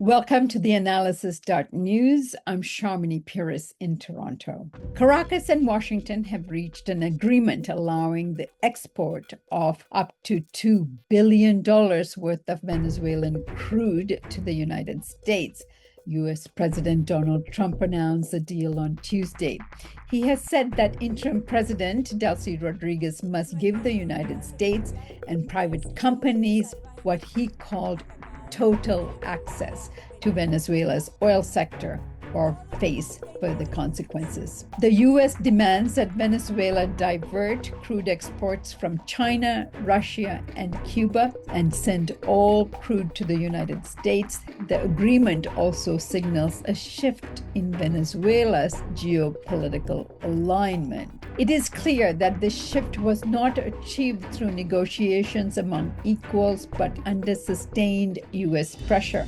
Welcome to theAnalysis-news. I'm Sharmini Pires in Toronto. Caracas and Washington have reached an agreement allowing the export of up to $2 billion worth of Venezuelan crude to the United States. U.S. President Donald Trump announced the deal on Tuesday. He has said that interim President Delcy Rodriguez must give the United States and private companies what he called total access to Venezuela's oil sector or face further consequences. The U.S. demands that Venezuela divert crude exports from China, Russia, and Cuba and send all crude to the United States. The agreement also signals a shift in Venezuela's geopolitical alignment. It is clear that this shift was not achieved through negotiations among equals, but under sustained U.S. pressure.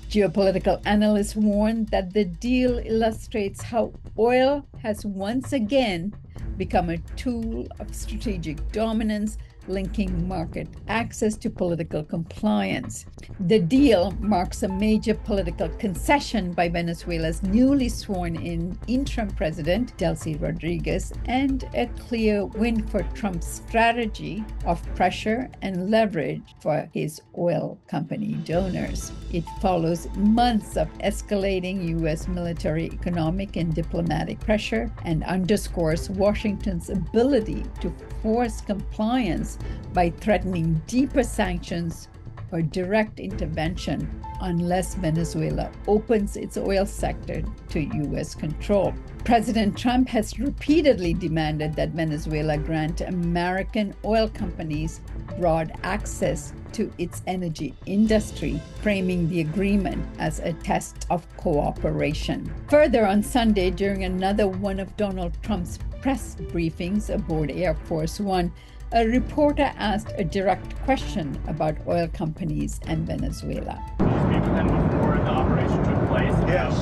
Geopolitical analysts warn that the deal illustrates how oil has once again become a tool of strategic dominance, linking market access to political compliance. The deal marks a major political concession by Venezuela's newly sworn-in interim president, Delcy Rodriguez, and a clear win for Trump's strategy of pressure and leverage for his oil company donors. It follows months of escalating U.S. military, economic, and diplomatic pressure and underscores Washington's ability to force compliance by threatening deeper sanctions or direct intervention unless Venezuela opens its oil sector to U.S. control. President Trump has repeatedly demanded that Venezuela grant American oil companies broad access to its energy industry, framing the agreement as a test of cooperation. Further, on Sunday, during another one of Donald Trump's press briefings aboard Air Force One, a reporter asked a direct question about oil companies and Venezuela. Maybe then before the operation took place? Yes.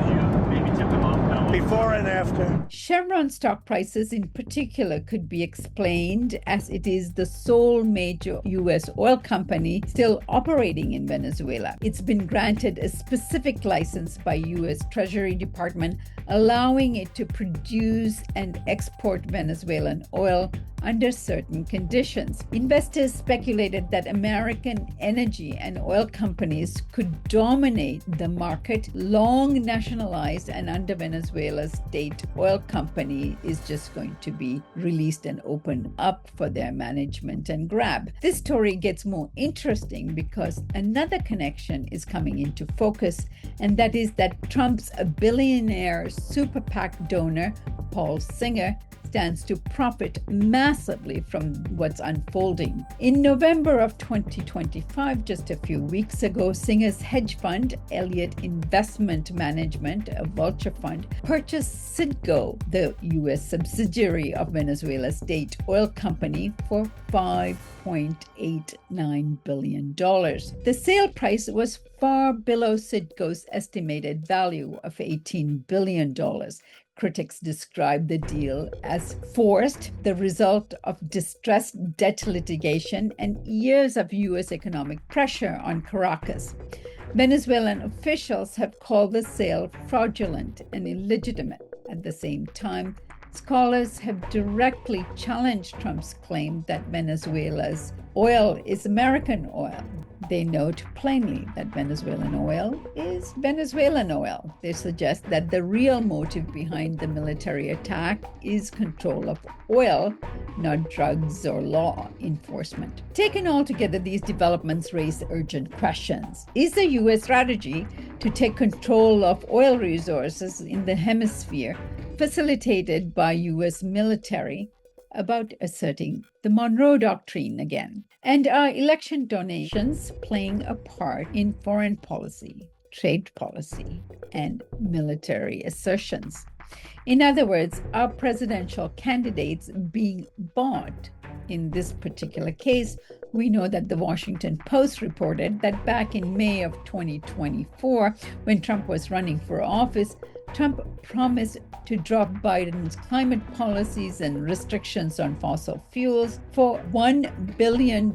Did you maybe tip them off? Before and after. Chevron stock prices in particular could be explained as it is the sole major U.S. oil company still operating in Venezuela. It's been granted a specific license by U.S. Treasury Department, allowing it to produce and export Venezuelan oil under certain conditions. Investors speculated that American energy and oil companies could dominate the market. Long nationalized and under Venezuela's state oil company is just going to be released and opened up for their management and grab. This story gets more interesting because another connection is coming into focus, and that is that Trump's billionaire super PAC donor, Paul Singer, stands to profit massively from what's unfolding. In November of 2025, just a few weeks ago, Singer's hedge fund, Elliott Investment Management, a vulture fund, purchased Citgo, the U.S. subsidiary of Venezuela's state oil company, for $5.89 billion. The sale price was far below Citgo's estimated value of $18 billion. Critics describe the deal as forced, the result of distressed debt litigation and years of U.S. economic pressure on Caracas. Venezuelan officials have called the sale fraudulent and illegitimate. At the same time, scholars have directly challenged Trump's claim that Venezuela's oil is American oil. They note plainly that Venezuelan oil is Venezuelan oil. They suggest that the real motive behind the military attack is control of oil, not drugs or law enforcement. Taken all together, these developments raise urgent questions. Is the U.S. strategy to take control of oil resources in the hemisphere facilitated by U.S. military about asserting the Monroe Doctrine again? And are election donations playing a part in foreign policy, trade policy, and military assertions? In other words, are presidential candidates being bought In this particular case, we know that the Washington Post reported that back in May of 2024, when Trump was running for office, Trump promised to drop Biden's climate policies and restrictions on fossil fuels for $1 billion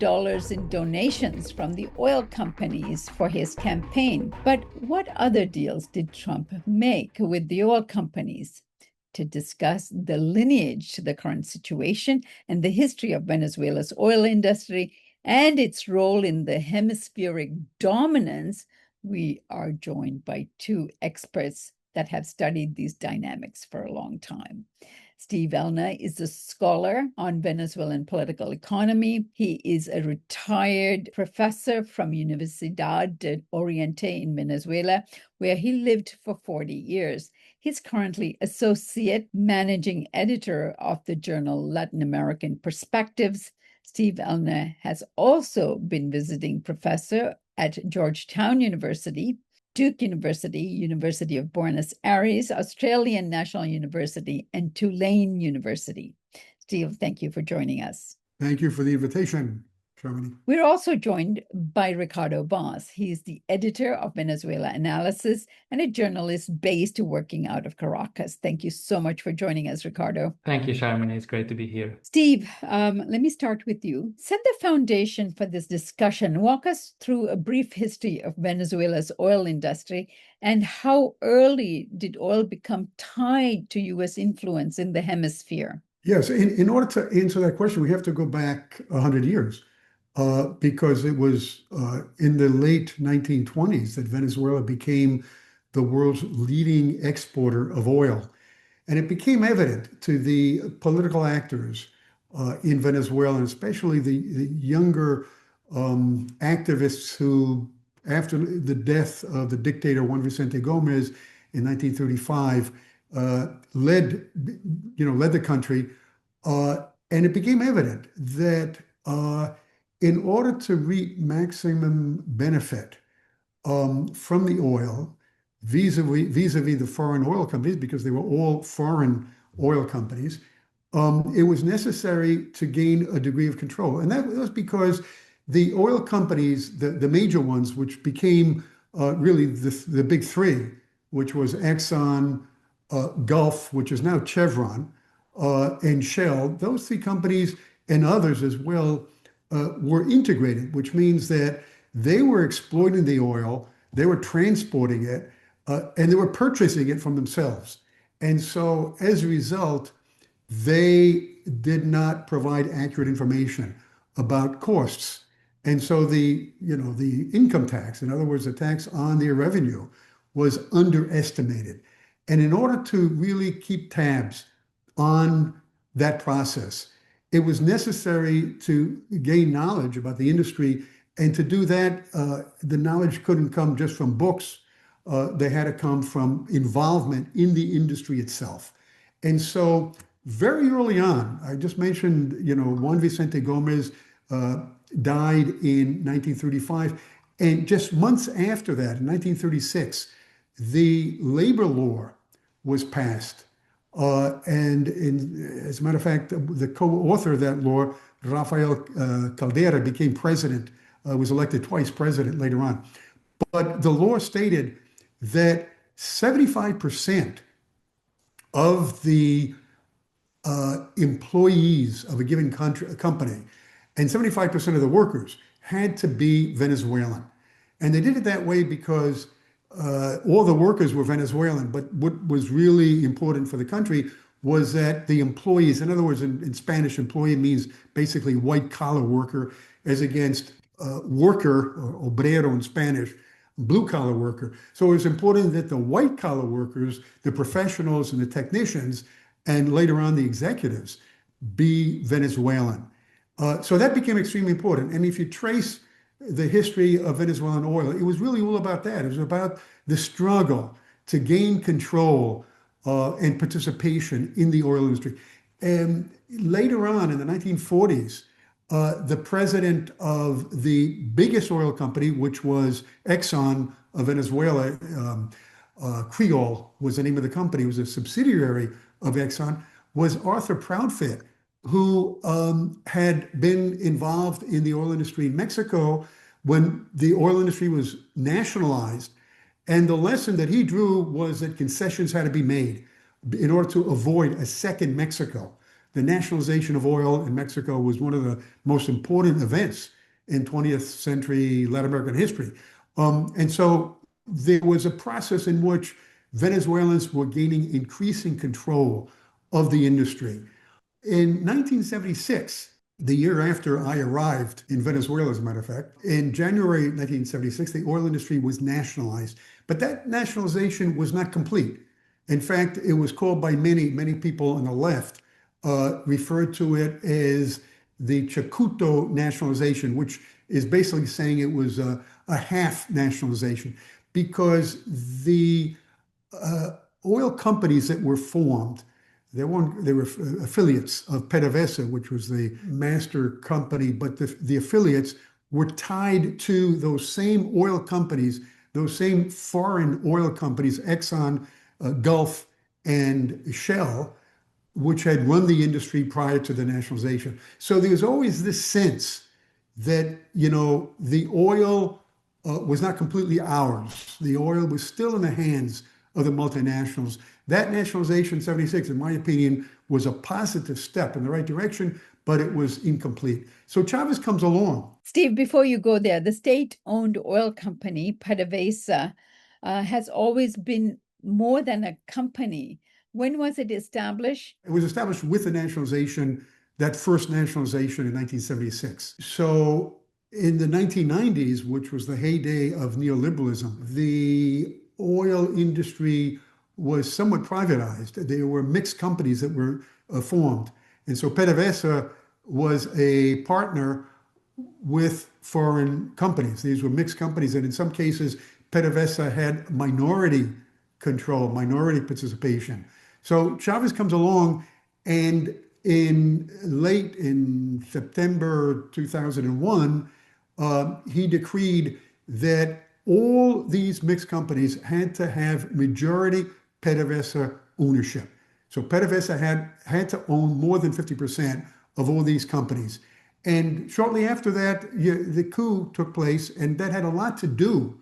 in donations from the oil companies for his campaign. But what other deals did Trump make with the oil companies? To discuss the lineage to the current situation and the history of Venezuela's oil industry and its role in the hemispheric dominance, we are joined by two experts that have studied these dynamics for a long time. Steve Ellner is a scholar on Venezuelan political economy. He is a retired professor from Universidad de Oriente in Venezuela, where he lived for 40 years. He's currently associate managing editor of the journal Latin American Perspectives. Steve Ellner has also been visiting professor at Georgetown University, Duke University, University of Buenos Aires, Australian National University, and Tulane University. Steve, thank you for joining us. Thank you for the invitation, Sharmini. We're also joined by Ricardo Vaz. He's the editor of Venezuela Analysis and a journalist based working out of Caracas. Thank you so much for joining us, Ricardo. Thank you, Sharmini. It's great to be here. Steve, let me start with you. Set the foundation for this discussion. Walk us through a brief history of Venezuela's oil industry and how early did oil become tied to U.S. influence in the hemisphere? Yes, in order to answer that question, we have to go back 100 years. Because it was in the late 1920s that Venezuela became the world's leading exporter of oil. And it became evident to the political actors in Venezuela, and especially the younger activists who, after the death of the dictator Juan Vicente Gomez in 1935, led the country. And it became evident that in order to reap maximum benefit from the oil, vis-a-vis the foreign oil companies, because they were all foreign oil companies, it was necessary to gain a degree of control. And that was because the oil companies, the major ones, which became really the big three, which was Exxon, Gulf, which is now Chevron, and Shell, those three companies and others as well, were integrated, which means that they were exploiting the oil, they were transporting it, and they were purchasing it from themselves. And so as a result, they did not provide accurate information about costs. And so the income tax, in other words, the tax on their revenue, was underestimated. And in order to really keep tabs on that process, it was necessary to gain knowledge about the industry. And to do that, the knowledge couldn't come just from books. They had to come from involvement in the industry itself. And so very early on, I just mentioned, Juan Vicente Gomez died in 1935. And just months after that, in 1936, the labor law was passed. As a matter of fact, the co-author of that law, Rafael Caldera, became president, was elected twice president later on. But the law stated that 75% of the employees of a given company and 75% of the workers had to be Venezuelan. And they did it that way because all the workers were Venezuelan, but what was really important for the country was that the employees, in other words, in Spanish, employee means basically white collar worker, as against worker, or obrero in Spanish, blue collar worker. So it was important that the white collar workers, the professionals and the technicians, and later on the executives, be Venezuelan. So that became extremely important. And if you trace the history of Venezuelan oil, it was really all about that. It was about the struggle to gain control and participation in the oil industry. And later on in the 1940s, the president of the biggest oil company, which was Exxon of Venezuela, Creole was the name of the company, it was a subsidiary of Exxon, was Arthur Proudfoot, who had been involved in the oil industry in Mexico when the oil industry was nationalized. And the lesson that he drew was that concessions had to be made in order to avoid a second Mexico. The nationalization of oil in Mexico was one of the most important events in 20th century Latin American history. And so there was a process in which Venezuelans were gaining increasing control of the industry. In 1976, the year after I arrived in Venezuela, as a matter of fact, in January 1976, the oil industry was nationalized. But that nationalization was not complete. In fact, it was called by many people on the left, referred to it as the Chacuto nationalization, which is basically saying it was a half nationalization, because the oil companies that were formed, they were affiliates of PDVSA, which was the master company, but the affiliates were tied to those same oil companies, those same foreign oil companies, Exxon, Gulf, and Shell, which had run the industry prior to the nationalization. So there's always this sense that, the oil was not completely ours. The oil was still in the hands of the multinationals. That nationalization in 76, in my opinion, was a positive step in the right direction, but it was incomplete. So Chavez comes along. Steve, before you go there, the state-owned oil company, PDVSA, has always been more than a company. When was it established? It was established with the nationalization, that first nationalization in 1976. So in the 1990s, which was the heyday of neoliberalism, the oil industry was somewhat privatized. There were mixed companies that were formed. And so PDVSA was a partner with foreign companies. These were mixed companies. And in some cases, PDVSA had minority control, minority participation. So Chavez comes along, and in September 2001, he decreed that all these mixed companies had to have majority PDVSA ownership. So PDVSA had to own more than 50% of all these companies. And shortly after that, the coup took place, and that had a lot to do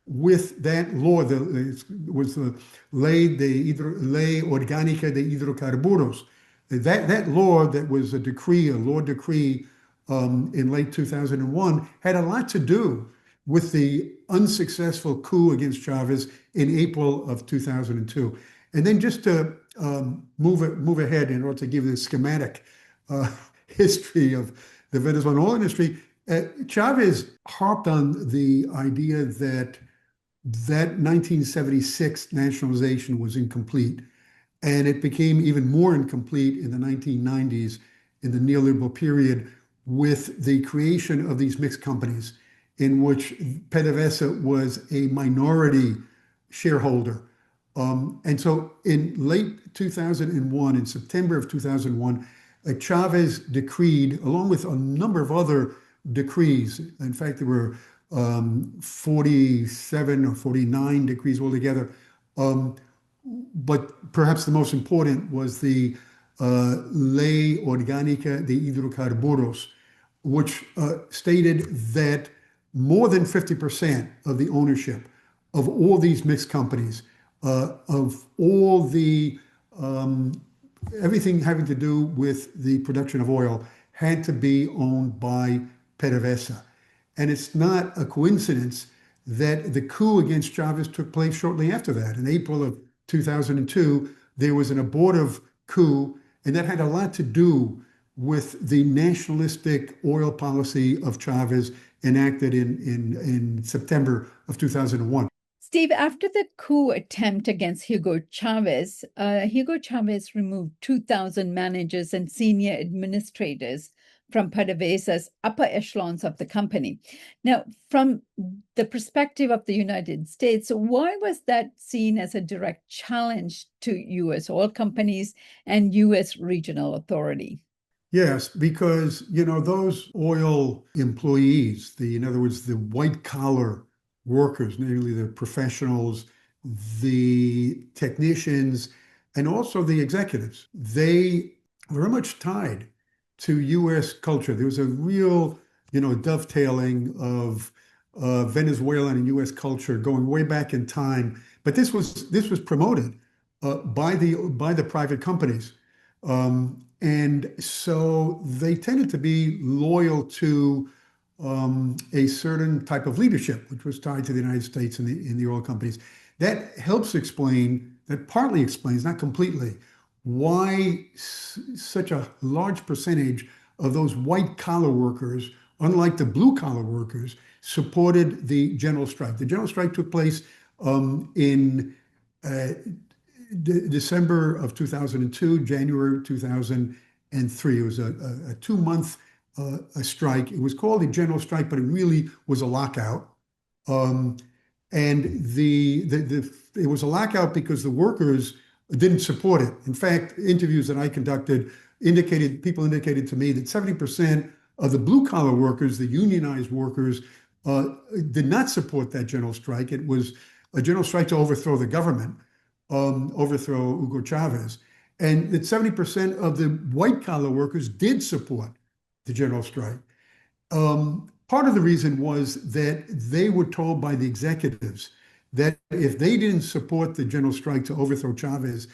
with that law. It was the Ley Orgánica de Hidrocarburos. That law, that was a law decree in late 2001, had a lot to do with the unsuccessful coup against Chavez in April of 2002. And then just to move ahead in order to give the schematic history of the Venezuelan oil industry, Chavez harped on the idea that 1976 nationalization was incomplete. And it became even more incomplete in the 1990s, in the neoliberal period, with the creation of these mixed companies, in which PDVSA was a minority shareholder. And so in late 2001, in September of 2001, Chavez decreed, along with a number of other decrees, in fact, there were 47 or 49 decrees altogether. But perhaps the most important was the Ley Orgánica de Hidrocarburos, which stated that more than 50% of the ownership of all these mixed companies, of all the everything having to do with the production of oil, had to be owned by PDVSA. And it's not a coincidence that the coup against Chavez took place shortly after that. In April of 2002, there was an abortive coup, and that had a lot to do with the nationalistic oil policy of Chavez enacted in September of 2001. Steve, after the coup attempt against Hugo Chavez removed 2,000 managers and senior administrators from PDVSA's upper echelons of the company. Now, from the perspective of the United States, why was that seen as a direct challenge to U.S. oil companies and U.S. regional authority? Yes, because, those oil employees, in other words, the white collar workers, namely the professionals, the technicians, and also the executives, they were very much tied to U.S. culture. There was a real, dovetailing of Venezuelan and U.S. culture going way back in time. But this was promoted by the private companies, and so they tended to be loyal to a certain type of leadership, which was tied to the United States and the oil companies. That helps explain, that partly explains, not completely, why such a large percentage of those white collar workers, unlike the blue collar workers, supported the general strike. The general strike took place in December of 2002, January 2003. It was a 2-month strike. It was called a general strike, but it really was a lockout. And it was a lockout because the workers didn't support it. In fact, interviews that I conducted people indicated to me that 70% of the blue collar workers, the unionized workers, did not support that general strike. It was a general strike to overthrow the government, overthrow Hugo Chavez, and that 70% of the white collar workers did support the general strike. Part of the reason was that they were told by the executives that if they didn't support the general strike to overthrow Chavez,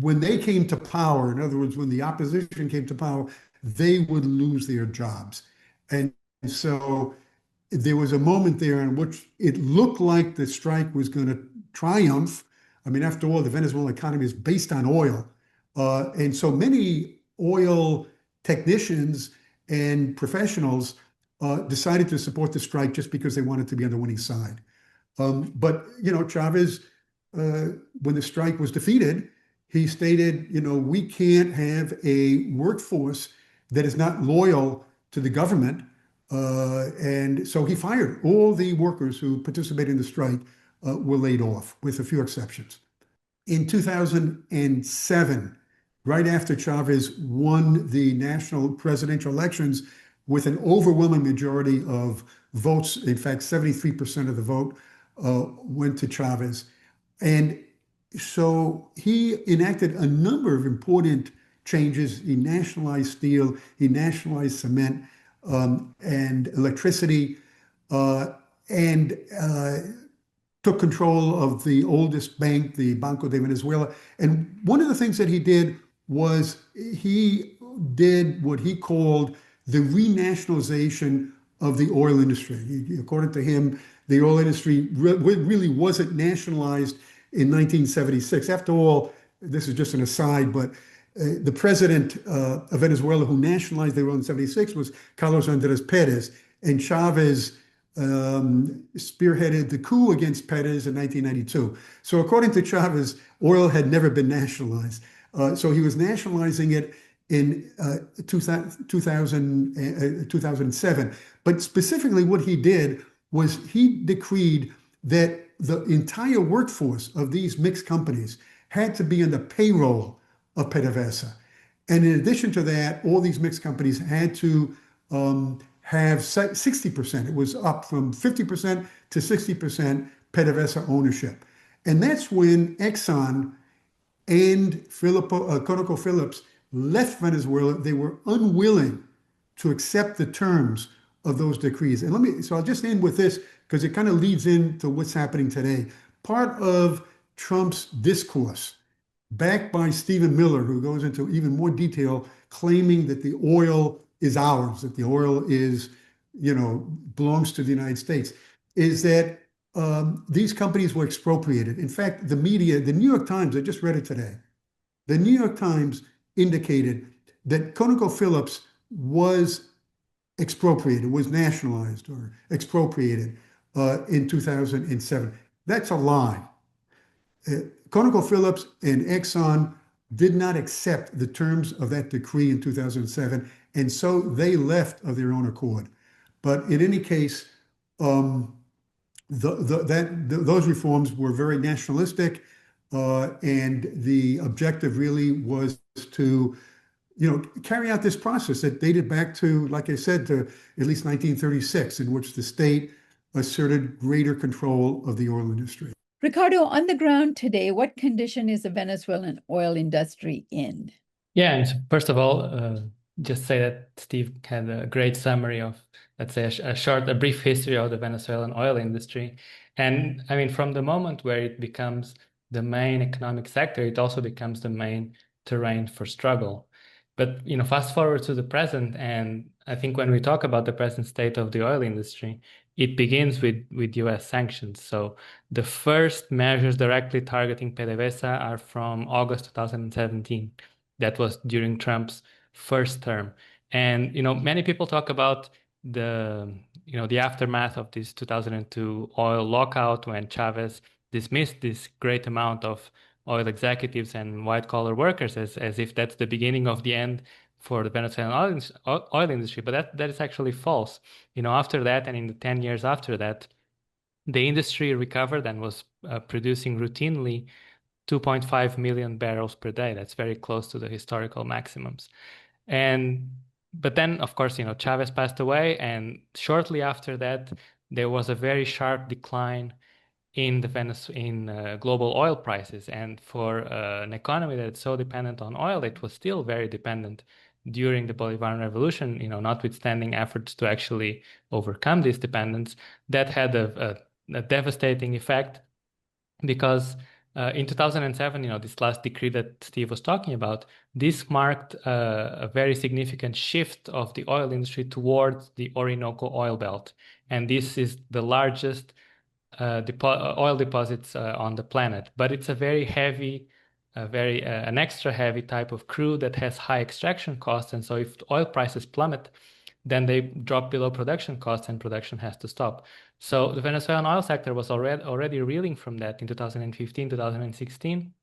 when they came to power, in other words, when the opposition came to power, they would lose their jobs. And so there was a moment there in which it looked like the strike was going to triumph. I mean, after all, the Venezuelan economy is based on oil. And so many oil technicians and professionals decided to support the strike just because they wanted to be on the winning side. But Chavez, when the strike was defeated, he stated, we can't have a workforce that is not loyal to the government. And so he fired all the workers who participated in the strike, were laid off, with a few exceptions. In 2007, right after Chavez won the national presidential elections with an overwhelming majority of votes, in fact, 73% of the vote went to Chavez. And so he enacted a number of important changes. He nationalized steel, he nationalized cement and electricity, and took control of the oldest bank, the Banco de Venezuela. And one of the things that he did was he did what he called the renationalization of the oil industry. According to him, the oil industry really wasn't nationalized in 1976. After all, this is just an aside, but the president of Venezuela who nationalized the oil in 76 was Carlos Andrés Perez, and Chavez spearheaded the coup against Perez in 1992. So according to Chavez, oil had never been nationalized. So he was nationalizing it in 2007. But specifically what he did was he decreed that the entire workforce of these mixed companies had to be on the payroll of PDVSA. And in addition to that, all these mixed companies had to have 60%. It was up from 50% to 60% PDVSA ownership. And that's when Exxon and ConocoPhillips left Venezuela. They were unwilling to accept the terms of those decrees. And so I'll just end with this because it kind of leads into what's happening today. Part of Trump's discourse, backed by Stephen Miller, who goes into even more detail, claiming that the oil is ours, that the oil is, belongs to the United States, is that these companies were expropriated. In fact, the media, the New York Times, I just read it today, the New York Times indicated that ConocoPhillips was expropriated, was nationalized or expropriated in 2007. That's a lie. ConocoPhillips and Exxon did not accept the terms of that decree in 2007, and so they left of their own accord. But in any case, those reforms were very nationalistic, and the objective really was to, carry out this process that dated back to, like I said, to at least 1936, in which the state asserted greater control of the oil industry. Ricardo, on the ground today, what condition is the Venezuelan oil industry in? Yeah, and first of all, just say that Steve had a great summary of, let's say, a brief history of the Venezuelan oil industry. And I mean, from the moment where it becomes the main economic sector, it also becomes the main terrain for struggle. But, fast forward to the present, and I think when we talk about the present state of the oil industry, it begins with US sanctions. So the first measures directly targeting PDVSA are from August 2017. That was during Trump's first term. And many people talk about the aftermath of this 2002 oil lockout when Chavez dismissed this great amount of oil executives and white collar workers as if that's the beginning of the end for the Venezuelan oil industry. But that is actually false. After that, and in the 10 years after that, the industry recovered and was producing routinely 2.5 million barrels per day. That's very close to the historical maximums. But then, of course, Chavez passed away, and shortly after that, there was a very sharp decline in global oil prices. And for an economy that's so dependent on oil, it was still very dependent during the Bolivarian Revolution, notwithstanding efforts to actually overcome this dependence. That had a devastating effect because in 2007, this last decree that Steve was talking about, this marked a very significant shift of the oil industry towards the Orinoco oil belt. And this is the largest oil deposits on the planet. But it's a very heavy, an extra heavy type of crude that has high extraction costs. And so if oil prices plummet, then they drop below production costs and production has to stop. So the Venezuelan oil sector was already reeling from that in 2015, 2016,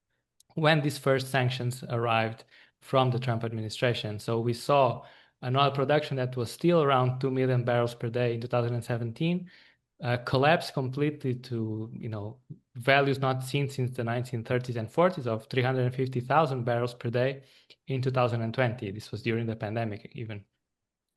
when these first sanctions arrived from the Trump administration. So we saw an oil production that was still around 2 million barrels per day in 2017 collapse completely to values not seen since the 1930s and 40s of 350,000 barrels per day in 2020. This was during the pandemic even.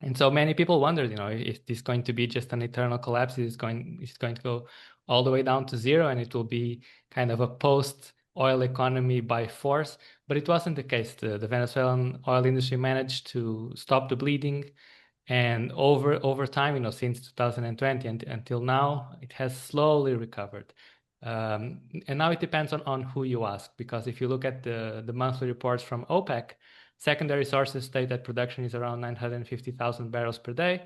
And so many people wondered, is this going to be just an eternal collapse? Is it going to go all the way down to zero and it will be kind of a post-oil economy by force? But it wasn't the case. The Venezuelan oil industry managed to stop the bleeding. And over time, since 2020 until now, it has slowly recovered. And now it depends on who you ask, because if you look at the monthly reports from OPEC, secondary sources state that production is around 950,000 barrels per day.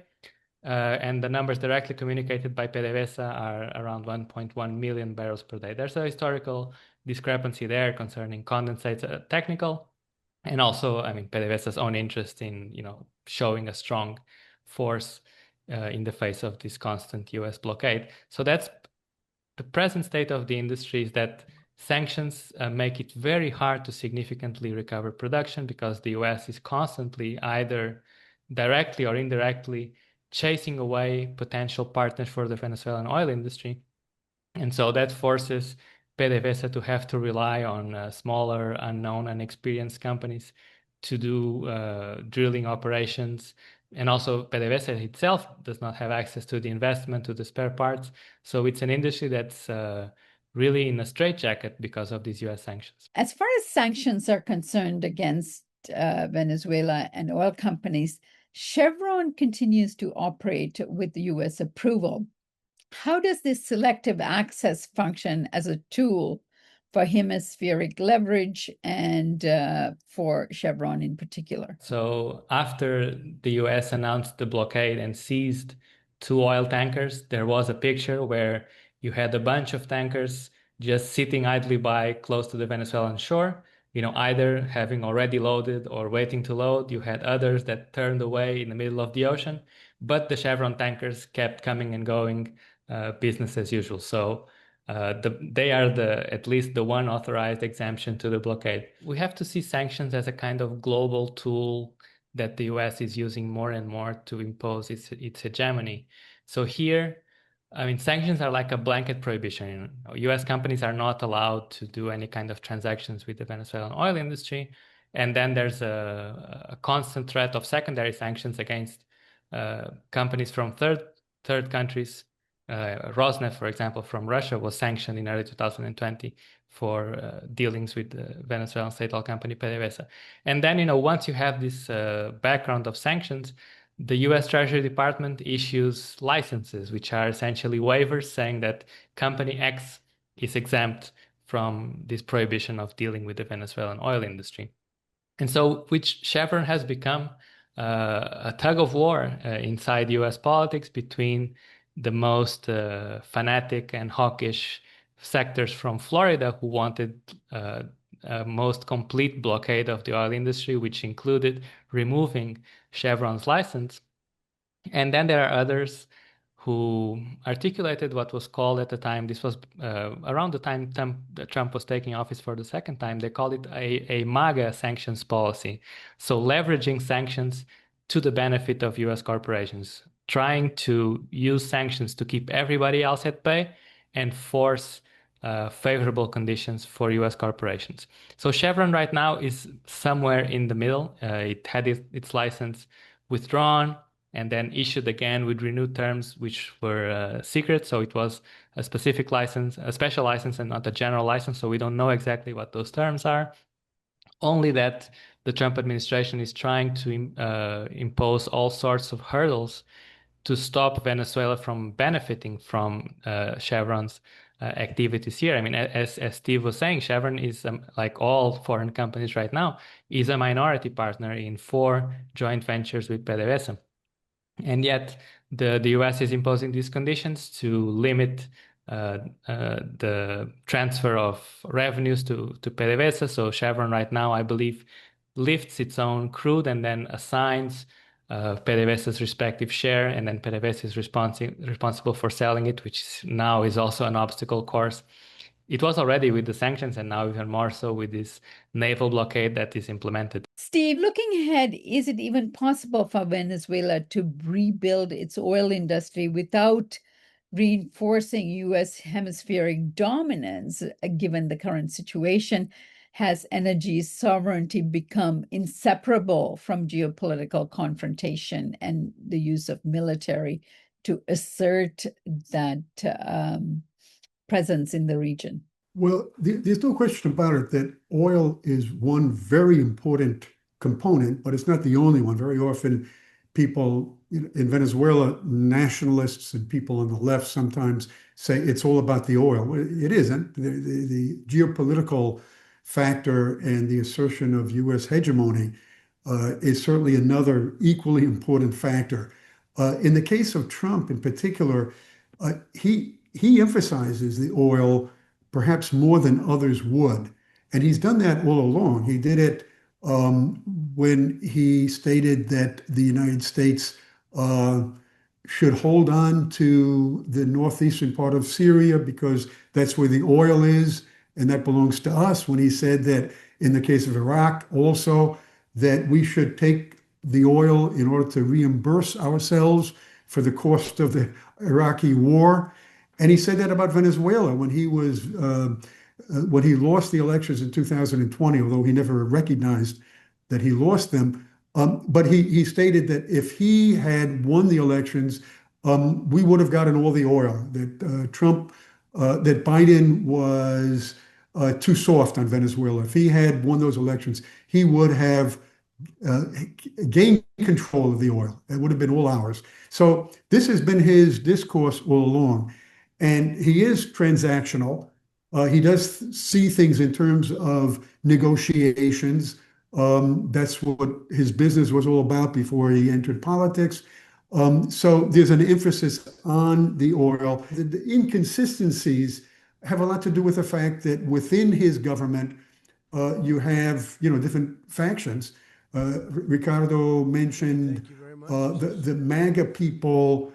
And the numbers directly communicated by PDVSA are around 1.1 million barrels per day. There's a historical discrepancy there concerning condensates, technical, and also, I mean, PDVSA's own interest in, showing a strong force in the face of this constant US blockade. So that's the present state of the industry, is that sanctions make it very hard to significantly recover production because the US is constantly either directly or indirectly chasing away potential partners for the Venezuelan oil industry. And so that forces PDVSA to have to rely on smaller, unknown, and experienced companies to do drilling operations. And also PDVSA itself does not have access to the investment, to the spare parts. So it's an industry that's really in a straitjacket because of these US sanctions. As far as sanctions are concerned against Venezuela and oil companies, Chevron continues to operate with US approval. How does this selective access function as a tool for hemispheric leverage and for Chevron in particular? So after the US announced the blockade and seized 2 oil tankers, there was a picture where you had a bunch of tankers just sitting idly by close to the Venezuelan shore, either having already loaded or waiting to load. You had others that turned away in the middle of the ocean, but the Chevron tankers kept coming and going, business as usual. So they are at least the one authorized exemption to the blockade. We have to see sanctions as a kind of global tool that the US is using more and more to impose its hegemony. So here, I mean, sanctions are like a blanket prohibition. US companies are not allowed to do any kind of transactions with the Venezuelan oil industry. And then there's a constant threat of secondary sanctions against companies from third countries Rosneft, for example, from Russia, was sanctioned in early 2020 for dealings with the Venezuelan state-owned company PDVSA. And then, once you have this background of sanctions, the US Treasury Department issues licenses, which are essentially waivers saying that company X is exempt from this prohibition of dealing with the Venezuelan oil industry. And so, which Chevron has become a tug of war inside US politics between the most fanatic and hawkish sectors from Florida who wanted a most complete blockade of the oil industry, which included removing Chevron's license. And then there are others who articulated what was called at the time, this was around the time Trump was taking office for the second time, they called it a MAGA sanctions policy. So leveraging sanctions to the benefit of US corporations, trying to use sanctions to keep everybody else at bay and force favorable conditions for US corporations. So Chevron right now is somewhere in the middle. It had its license withdrawn and then issued again with renewed terms, which were secret. So it was a specific license, a special license, and not a general license. So we don't know exactly what those terms are. Only that the Trump administration is trying to impose all sorts of hurdles to stop Venezuela from benefiting from Chevron's activities here. I mean, as Steve was saying, Chevron is, like all foreign companies right now, is a minority partner in 4 joint ventures with PDVSA. And yet the US is imposing these conditions to limit the transfer of revenues to PDVSA. So Chevron right now, I believe, lifts its own crude and then assigns PDVSA's respective share, and then PDVSA is responsible for selling it, which now is also an obstacle course. It was already with the sanctions, and now even more so with this naval blockade that is implemented. Steve, looking ahead, is it even possible for Venezuela to rebuild its oil industry without reinforcing U.S. hemispheric dominance, given the current situation? Has energy sovereignty become inseparable from geopolitical confrontation and the use of military to assert that presence in the region? Well, there's no question about it that oil is one very important component, but it's not the only one. Very often people in Venezuela, nationalists and people on the left sometimes say it's all about the oil. Well, it isn't. The geopolitical factor and the assertion of U.S. hegemony is certainly another equally important factor. In the case of Trump in particular, he emphasizes the oil perhaps more than others would. And he's done that all along. He did it when he stated that the United States should hold on to the northeastern part of Syria because that's where the oil is and that belongs to us. When he said that in the case of Iraq also, that we should take the oil in order to reimburse ourselves for the cost of the Iraqi war. And he said that about Venezuela when he lost the elections in 2020, although he never recognized that he lost them. But he stated that if he had won the elections, we would have gotten all the oil. That that Biden was too soft on Venezuela. If he had won those elections, he would have gained control of the oil. It would have been all ours. So this has been his discourse all along. And he is transactional. He does see things in terms of negotiations. That's what his business was all about before he entered politics. So there's an emphasis on the oil. The inconsistencies have a lot to do with the fact that within his government, you have different factions. Ricardo mentioned the MAGA people.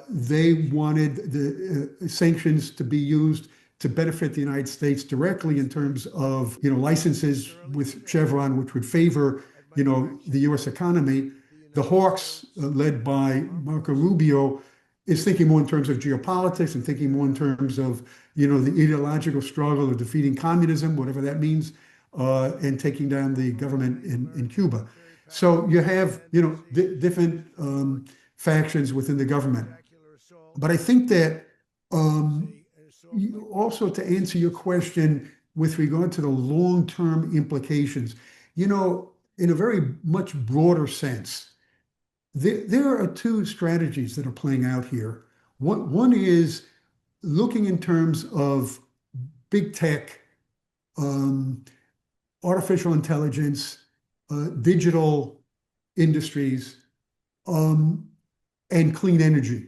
They wanted the sanctions to be used to benefit the United States directly in terms of licenses with Chevron, which would favor the U.S. economy. The Hawks, led by Marco Rubio, is thinking more in terms of geopolitics and thinking more in terms of the ideological struggle of defeating communism, whatever that means, and taking down the government in Cuba. So you have different factions within the government. But I think that also to answer your question with regard to the long-term implications, in a very much broader sense, there are two strategies that are playing out here. One is looking in terms of big tech, um, artificial intelligence, digital industries, um, and clean energy.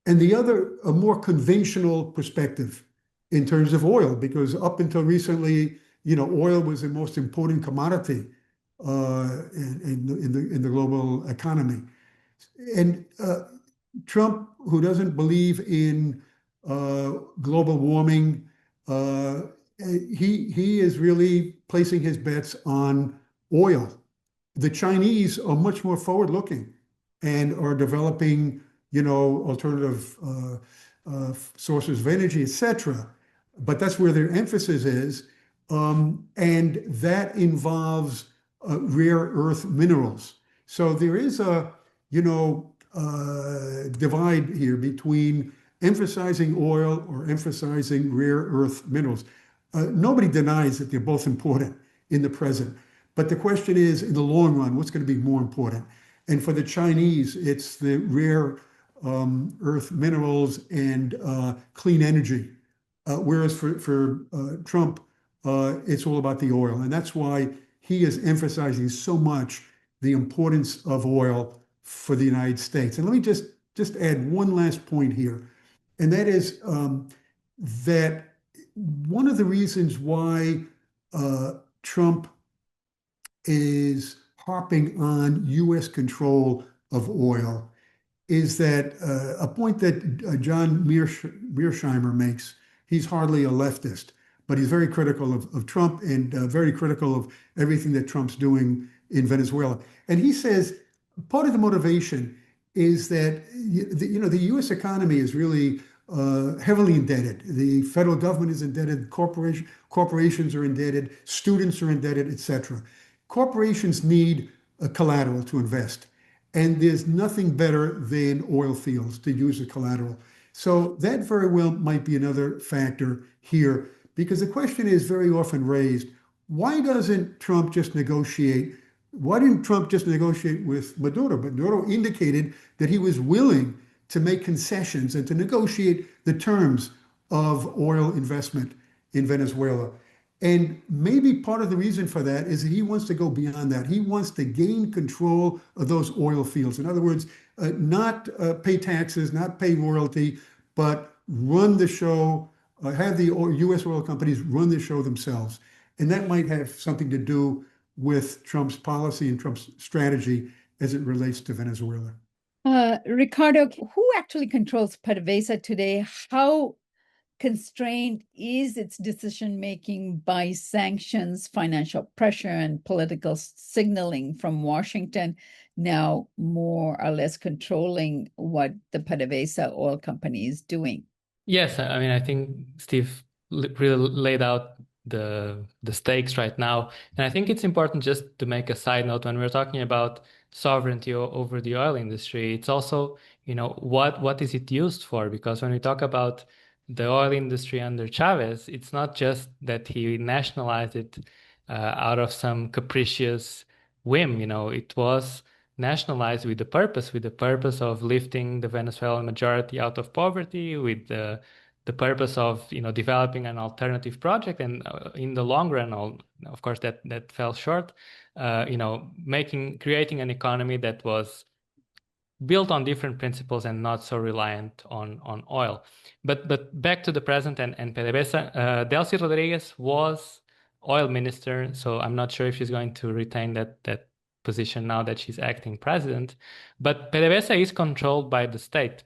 And the other, a more conventional perspective in terms of oil, because up until recently, oil was the most important commodity in the global economy. And Trump, who doesn't believe in global warming, he is really placing his bets on oil. The Chinese are much more forward-looking and are developing, alternative sources of energy, etc. But that's where their emphasis is, and that involves rare earth minerals. So there is a, divide here between emphasizing oil or emphasizing rare earth minerals. Nobody denies that they're both important in the present. But the question is, in the long run, what's going to be more important? And for the Chinese, it's the rare earth minerals and clean energy. Whereas for Trump, it's all about the oil. And that's why he is emphasizing so much the importance of oil for the United States. And let me just add one last point here. And that is that one of the reasons why Trump is harping on US control of oil is that a point that John Mearsheimer makes. He's hardly a leftist, but he's very critical of Trump and very critical of everything that Trump's doing in Venezuela. And he says part of the motivation is that the U.S. economy is really heavily indebted. The federal government is indebted, corporations are indebted, students are indebted, etc. Corporations need a collateral to invest. And there's nothing better than oil fields to use as collateral. So that very well might be another factor here, because the question is very often raised, why doesn't Trump just negotiate? Why didn't Trump just negotiate with Maduro? But Maduro indicated that he was willing to make concessions and to negotiate the terms of oil investment in Venezuela. And maybe part of the reason for that is that he wants to go beyond that. He wants to gain control of those oil fields. In other words, not pay taxes, not pay royalty, but run the show, have the U.S. oil companies run the show themselves. And that might have something to do with Trump's policy and Trump's strategy as it relates to Venezuela. Ricardo, who actually controls PDVSA today? How constrained is its decision-making by sanctions, financial pressure, and political signaling from Washington, now more or less controlling what the PDVSA oil company is doing? Yes, I mean, I think Steve really laid out the stakes right now. And I think it's important just to make a side note when we're talking about sovereignty over the oil industry. It's also, what is it used for? Because when we talk about the oil industry under Chavez, it's not just that he nationalized it out of some capricious whim. It was nationalized with the purpose of lifting the Venezuelan majority out of poverty, with the purpose of developing an alternative project, and in the long run, of course, that fell short. Creating an economy that was built on different principles and not so reliant on oil. But back to the present and PDVSA, Delcy Rodriguez was oil minister, so I'm not sure if she's going to retain that position now that she's acting president. But PDVSA is controlled by the state.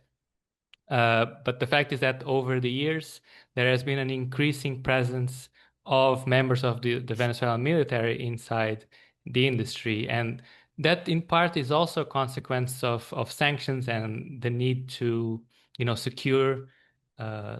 But the fact is that over the years, there has been an increasing presence of members of the Venezuelan military inside the industry. And that in part is also a consequence of sanctions and the need to, secure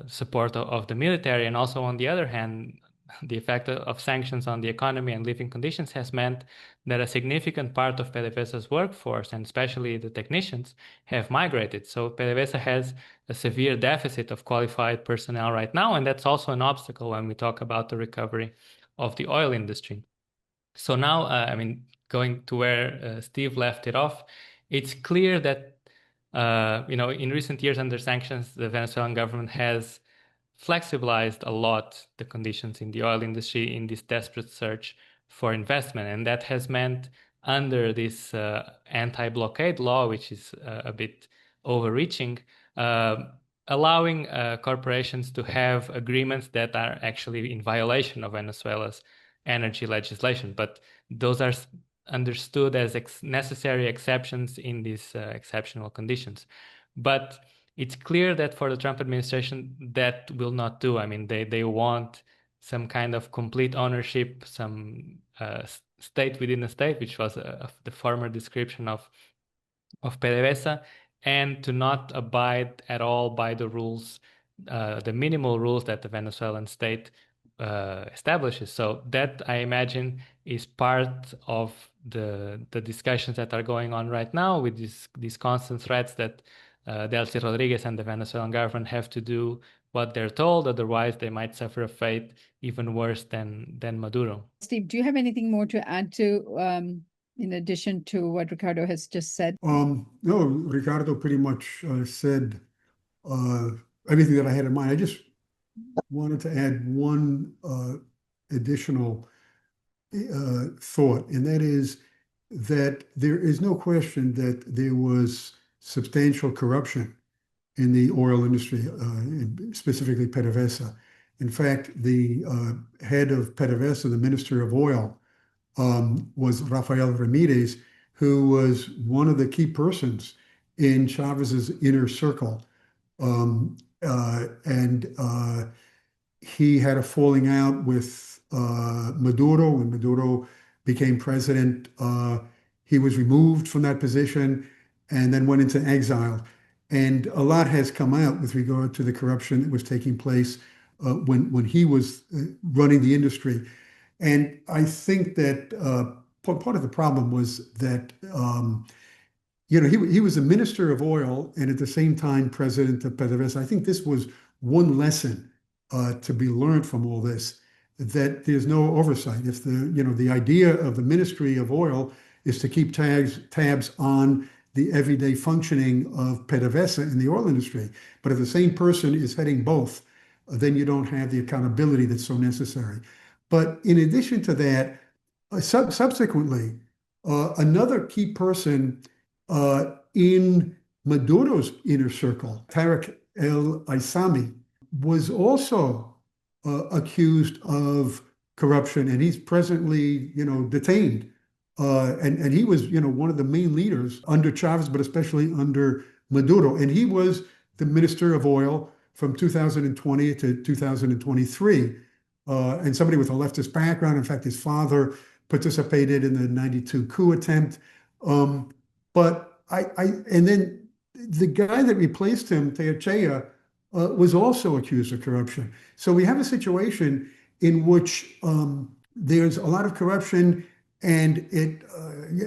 support of the military. And also, on the other hand, the effect of sanctions on the economy and living conditions has meant that a significant part of PDVSA's workforce, and especially the technicians, have migrated. So PDVSA has a severe deficit of qualified personnel right now, and that's also an obstacle when we talk about the recovery of the oil industry. So now, I mean, going to where Steve left it off, it's clear that, in recent years under sanctions, the Venezuelan government has flexibilized a lot the conditions in the oil industry in this desperate search for investment. And that has meant under this anti-blockade law, which is a bit overreaching, allowing corporations to have agreements that are actually in violation of Venezuela's energy legislation. But those are understood as necessary exceptions in these exceptional conditions. But it's clear that for the Trump administration, that will not do. I mean, they want some kind of complete ownership, some state within a state, which was the former description of PDVSA, and to not abide at all by the rules, the minimal rules that the Venezuelan state establishes. So that, I imagine, is part of the discussions that are going on right now with these constant threats that Delcy Rodriguez and the Venezuelan government have to do what they're told, otherwise they might suffer a fate even worse than Maduro. Steve, do you have anything more to add to, in addition to what Ricardo has just said? No, Ricardo pretty much said everything that I had in mind. I just wanted to add one additional thought, and that is that there is no question that there was substantial corruption in the oil industry, specifically PDVSA. In fact, the head of PDVSA, the Minister of Oil, was Rafael Ramirez, who was one of the key persons in Chavez's inner circle. He had a falling out with Maduro. When Maduro became president, he was removed from that position and then went into exile. And a lot has come out with regard to the corruption that was taking place when he was running the industry. And I think that part of the problem was that he was a minister of oil and at the same time president of PDVSA. I think this was one lesson to be learned from all this, that there's no oversight. If the idea of the Ministry of Oil is to keep tabs on the everyday functioning of PDVSA in the oil industry, but if the same person is heading both, then you don't have the accountability that's so necessary. But in addition to that, subsequently, another key person in Maduro's inner circle, Tariq el-Aissami, was also accused of corruption, and he's presently, detained. And he was, one of the main leaders under Chavez, but especially under Maduro. And he was the Minister of Oil from 2020 to 2023, and somebody with a leftist background. In fact, his father participated in the '92 coup attempt. And then the guy that replaced him, Teocheya, was also accused of corruption. So we have a situation in which there's a lot of corruption, and it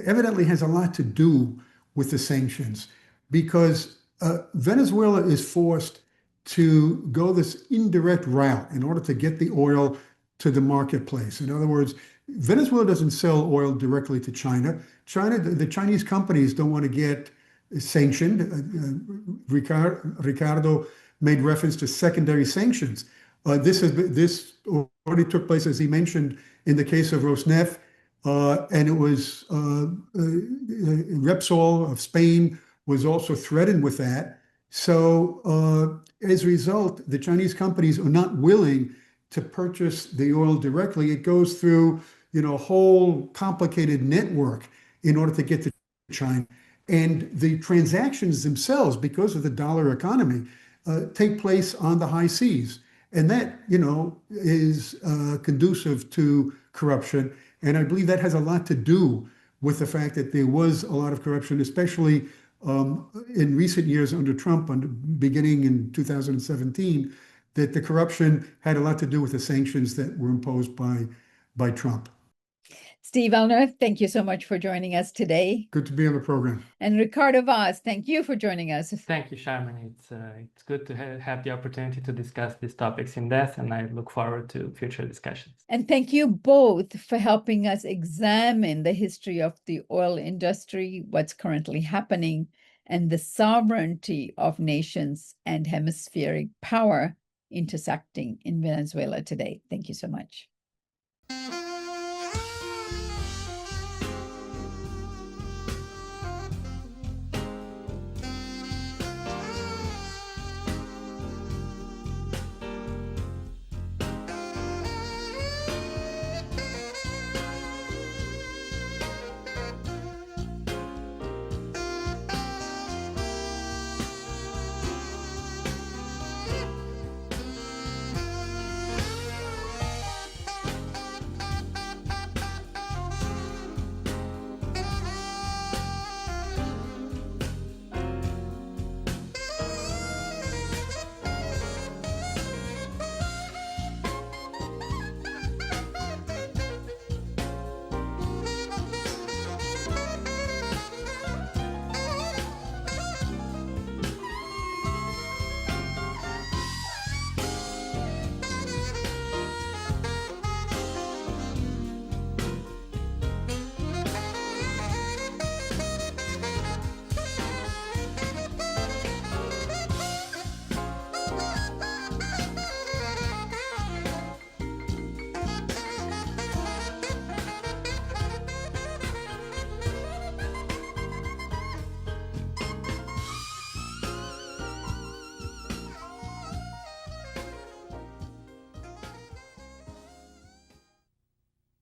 evidently has a lot to do with the sanctions, because Venezuela is forced to go this indirect route in order to get the oil to the marketplace. In other words, Venezuela doesn't sell oil directly to China. The Chinese companies don't want to get sanctioned. Ricardo made reference to secondary sanctions. This already took place, as he mentioned, in the case of Rosneft, and it was Repsol of Spain was also threatened with that. So as a result, the Chinese companies are not willing to purchase the oil directly. It goes through, a whole complicated network in order to get to China. And the transactions themselves, because of the dollar economy, take place on the high seas. And that, is conducive to corruption. And I believe that has a lot to do with the fact that there was a lot of corruption, especially in recent years under Trump, beginning in 2017. that the corruption had a lot to do with the sanctions that were imposed by Trump. Steve Ellner, thank you so much for joining us today. Good to be on the program. And Ricardo Vaz, thank you for joining us. Thank you, Sharman. It's good to have the opportunity to discuss these topics in depth, and I look forward to future discussions. And thank you both for helping us examine the history of the oil industry, what's currently happening, and the sovereignty of nations and hemispheric power intersecting in Venezuela today. Thank you so much.